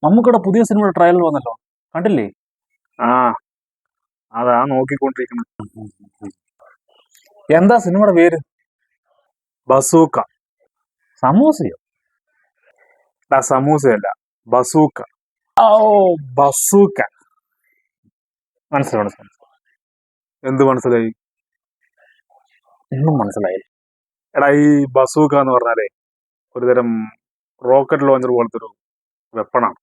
നമുക്കിവിടെ പുതിയ സിനിമയുടെ ട്രയൽ വന്നല്ലോ, കണ്ടില്ലേ? ആ അതാ നോക്കിക്കൊണ്ടിരിക്കുന്നത്. എന്താ സിനിമയുടെ പേര്? ബസൂക്ക. സമൂസയോ? സമൂസയല്ല, ബസൂക്ക. ഓ, ബസൂക്ക. മനസ്സിലായി മനസ്സിലായി. എന്ത് മനസ്സിലായി? ഒന്നും മനസ്സിലായില്ല. എടാ, ഈ ബസൂക്ക എന്ന് പറഞ്ഞാലേ ഒരുതരം റോക്കറ്റ് ലോഞ്ചർ പോലത്തെ ഒരു വെപ്പണാണ്.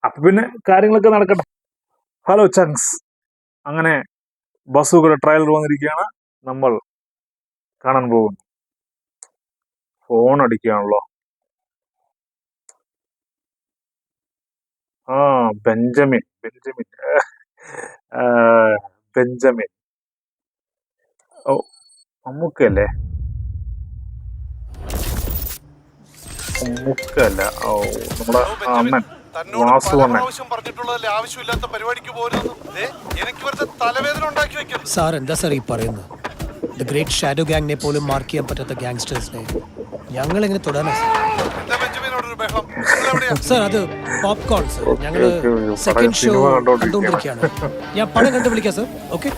അപ്പൊ പിന്നെ കാര്യങ്ങളൊക്കെ നടക്കട്ടെ. ഹലോ ചങ്സ്, അങ്ങനെ ബസൂക്കയുടെ ട്രയലർ വന്നിരിക്കുകയാണ്. നമ്മൾ കാണാൻ പോകുന്നു. ഫോൺ അടിക്കുകയാണല്ലോ. ആ, ബെഞ്ചമിൻ ബെഞ്ചമിൻ ആ, ബെഞ്ചമിൻ. ഓ, മമ്മൂക്കല്ലേ? മമ്മൂക്കല്ല. ഓ, നമ്മുടെ അണ്ണൻ വാസു അണ്ണൻ. സാർ എന്താ സാർ ഈ പറയുന്നത്? ദ ഗ്രേറ്റ് ഷാഡോ ഗാങ്ങിനെ പോലും മാർക്ക് ചെയ്യാൻ പറ്റാത്ത ഗാങ്സ്റ്റേഴ്സിനെ ഞങ്ങൾ എങ്ങനെ തൊടാനാ സാർ? അത് പോപ്കോൺ സാർ. ഞങ്ങള് സെക്കൻഡ് ഷോ കണ്ടുകൊണ്ടിരിക്കുകയാണ്. ഞാൻ പടം കണ്ടു വിളിക്കാം സാർ. ഓക്കെ.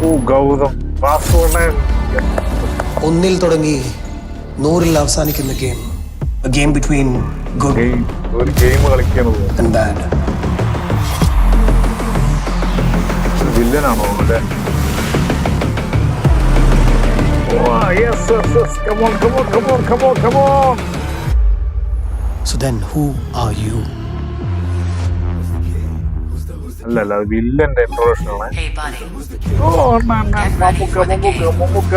ഓ, ഗൗതം വാസു അണ്ണൻ. ഒന്നിൽ തുടങ്ങി 100-ൽ അവസാനിക്കുന്ന game. A game between good ഒരു ഗെയിം കളിക്കണത് and bad. വില്ലനാണോ അല്ലേ? So then who are you? അല്ല, അത് വില്ലന്റെ ഇൻട്രോഡക്ഷൻ ആണ്. Hey buddy, ഓ, മമ്മൂക്ക.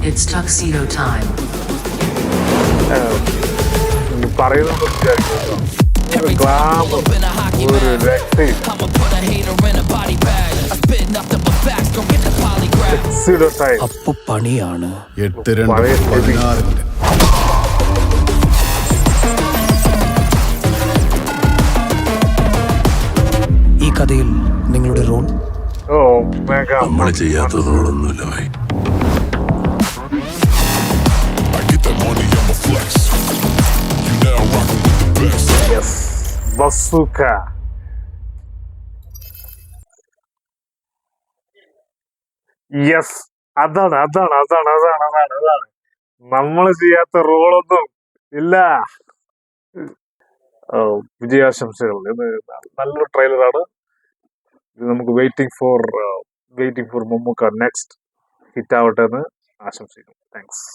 it's tuxedo time. പറയുന്നത് ഗ്ലാമർ, ഒരു രക്ഷയും. അപ്പൊ പണിയാണ്. 8-2-16. ഈ കഥയിൽ നിങ്ങളുടെ റോൾ? ഓ, മെഗാ. നമ്മള് ചെയ്യാത്തതോടൊന്നുമില്ല ഭായി. ബസൂക്ക. യെസ്, അതാണ് അതാണ് അതാണ് അതാണ് അതാണ് അതാണ് നമ്മൾ ചെയ്യാത്ത റോളൊന്നും ഇല്ല. വിജയാശംസകൾ. ഇത് നല്ലൊരു ട്രെയിലറാണ്. ഇത് നമുക്ക് waiting for Mammookka next hit ആവട്ടെ എന്ന് ആശംസിക്കുന്നു. താങ്ക്സ്.